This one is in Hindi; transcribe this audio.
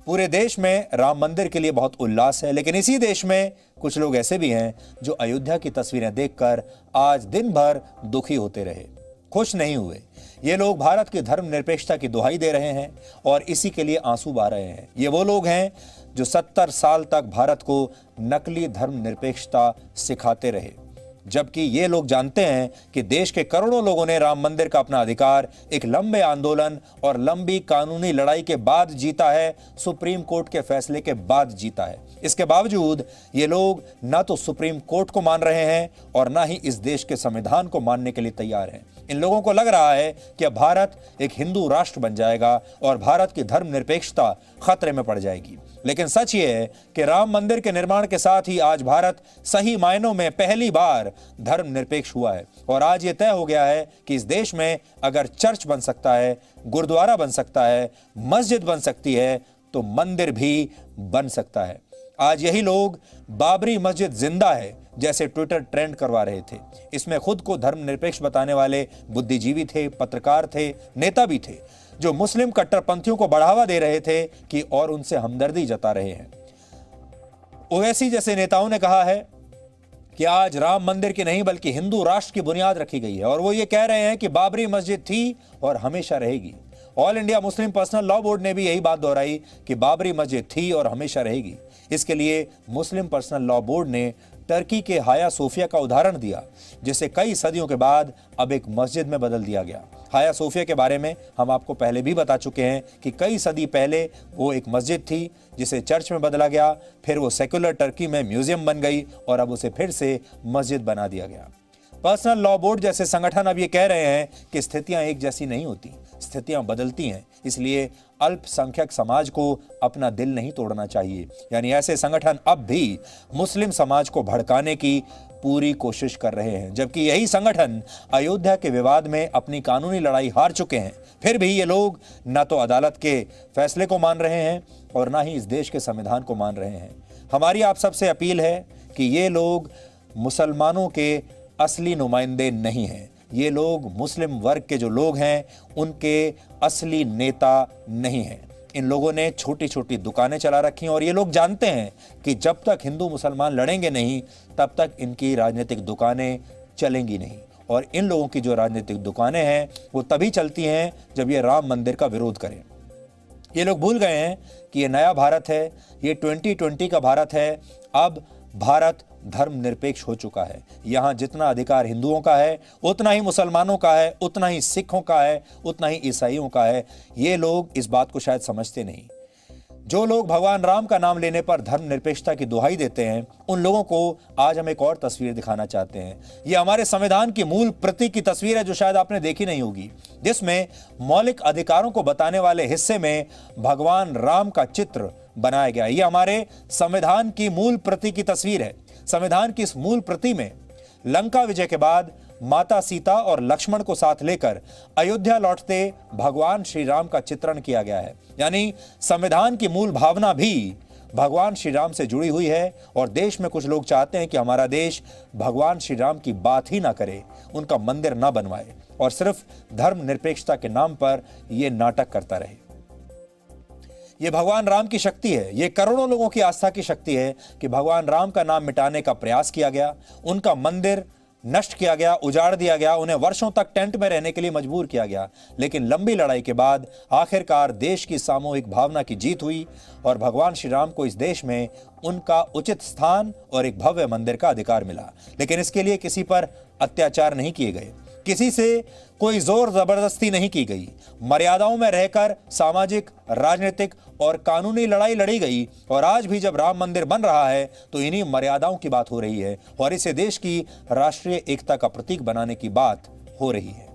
पूरे देश में राम मंदिर के लिए बहुत उल्लास है, लेकिन इसी देश में कुछ लोग ऐसे भी हैं जो अयोध्या की तस्वीरें देखकर आज दिन भर दुखी होते रहे, खुश नहीं हुए। ये लोग भारत की धर्मनिरपेक्षता की दुहाई दे रहे हैं और इसी के लिए आंसू बहा रहे हैं। ये वो लोग हैं जो 70 साल तक भारत को नकली धर्मनिरपेक्षता सिखाते रहे, जबकि ये लोग जानते हैं कि देश के करोड़ों लोगों ने राम मंदिर का अपना अधिकार एक लंबे आंदोलन और लंबी कानूनी लड़ाई के बाद जीता है, सुप्रीम कोर्ट के फैसले के बाद जीता है। इसके बावजूद ये लोग ना तो सुप्रीम कोर्ट को मान रहे हैं और ना ही इस देश के संविधान को मानने के लिए तैयार हैं। इन लोगों को लग रहा है कि अब भारत एक हिंदू राष्ट्र बन जाएगा और भारत की धर्मनिरपेक्षता खतरे में पड़ जाएगी। लेकिन सच ये है कि राम मंदिर के निर्माण के साथ ही आज भारत सही मायनों में पहली बार धर्मनिरपेक्ष हुआ है और आज ये तय हो गया है कि इस देश में अगर चर्च बन सकता है, गुरुद्वारा बन सकता है, मस्जिद बन सकती है, तो मंदिर भी बन सकता है। आज यही लोग बाबरी मस्जिद जिंदा है जैसे ट्विटर ट्रेंड करवा रहे थे। इसमें खुद को धर्मनिरपेक्ष बताने वाले बुद्धिजीवी थे, पत्रकार थे, नेता भी थे, जो मुस्लिम कट्टरपंथियों को बढ़ावा दे रहे थे कि और उनसे हमदर्दी जता रहे हैं। ओवैसी जैसे नेताओं ने कहा है कि आज राम मंदिर की नहीं बल्कि हिंदू राष्ट्र की बुनियाद रखी गई है और वो ये कह रहे हैं कि बाबरी मस्जिद थी और हमेशा रहेगी। All India Muslim personal law board ने भी यही बात दोहराई कि बाबरी मस्जिद थी और हमेशा रहेगी। इसके लिए मुस्लिम पर्सनल लॉ बोर्ड ने टर्की के हाया सोफिया का उदाहरण दिया, जिसे कई सदियों के बाद अब एक मस्जिद में बदल दिया गया। हाया सोफिया के बारे में हम आपको पहले भी बता चुके हैं कि कई सदी पहले वो एक मस्जिद थी जिसे चर्च में बदला गया, फिर वो सेकुलर टर्की में म्यूजियम बन गई और अब उसे फिर से मस्जिद बना दिया गया। पर्सनल लॉ बोर्ड जैसे संगठन अब ये कह रहे हैं कि स्थितियां एक जैसी नहीं होती, स्थितियां बदलती हैं, इसलिए अल्पसंख्यक समाज को अपना दिल नहीं तोड़ना चाहिए। यानी ऐसे संगठन अब भी मुस्लिम समाज को भड़काने की पूरी कोशिश कर रहे हैं, जबकि यही संगठन अयोध्या के विवाद में अपनी कानूनी लड़ाई हार चुके हैं। फिर भी ये लोग ना तो अदालत के फैसले को मान रहे हैं और ना ही इस देश के संविधान को मान रहे हैं। हमारी आप सबसे अपील है कि ये लोग मुसलमानों के असली नुमाइंदे नहीं हैं। ये लोग मुस्लिम वर्ग के जो लोग हैं उनके असली नेता नहीं हैं। इन लोगों ने छोटी छोटी दुकानें चला रखी हैं और ये लोग जानते हैं कि जब तक हिंदू मुसलमान लड़ेंगे नहीं तब तक इनकी राजनीतिक दुकानें चलेंगी नहीं। और इन लोगों की जो राजनीतिक दुकानें हैं वो तभी चलती हैं जब ये राम मंदिर का विरोध करें। ये लोग भूल गए हैं कि ये नया भारत है, ये 2020 का भारत है। अब भारत धर्मनिरपेक्ष हो चुका है। यहाँ जितना अधिकार हिंदुओं का है उतना ही मुसलमानों का है, उतना ही सिखों का है, उतना ही ईसाइयों का है। ये लोग इस बात को शायद समझते नहीं। जो लोग भगवान राम का नाम लेने पर धर्मनिरपेक्षता की दुहाई देते हैं, उन लोगों को आज हम एक और तस्वीर दिखाना चाहते हैं। ये हमारे संविधान की मूल प्रति की तस्वीर है जो शायद आपने देखी नहीं होगी, जिसमें मौलिक अधिकारों को बताने वाले हिस्से में भगवान राम का चित्र बनाया गया। ये हमारे संविधान की मूल प्रति की तस्वीर है। संविधान की इस मूल प्रति में लंका विजय के बाद माता सीता और लक्ष्मण को साथ लेकर अयोध्या लौटते भगवान श्री राम का चित्रण किया गया है। यानी संविधान की मूल भावना भी भगवान श्री राम से जुड़ी हुई है और देश में कुछ लोग चाहते हैं कि हमारा देश भगवान श्री राम की बात ही ना करे, उनका मंदिर ना बनवाए और सिर्फ धर्मनिरपेक्षता के नाम पर यह नाटक करता रहे। ये भगवान राम की शक्ति है, ये करोड़ों लोगों की आस्था की शक्ति है कि भगवान राम का नाम मिटाने का प्रयास किया गया, उनका मंदिर नष्ट किया गया, उजाड़ दिया गया, उन्हें वर्षों तक टेंट में रहने के लिए मजबूर किया गया। लेकिन लंबी लड़ाई के बाद आखिरकार देश की सामूहिक भावना की जीत हुई और भगवान श्री राम को इस देश में उनका उचित स्थान और एक भव्य मंदिर का अधिकार मिला। लेकिन इसके लिए किसी पर अत्याचार नहीं किए गए, किसी से कोई जोर जबरदस्ती नहीं की गई। मर्यादाओं में रहकर सामाजिक, राजनीतिक और कानूनी लड़ाई लड़ी गई और आज भी जब राम मंदिर बन रहा है तो इन्हीं मर्यादाओं की बात हो रही है और इसे देश की राष्ट्रीय एकता का प्रतीक बनाने की बात हो रही है।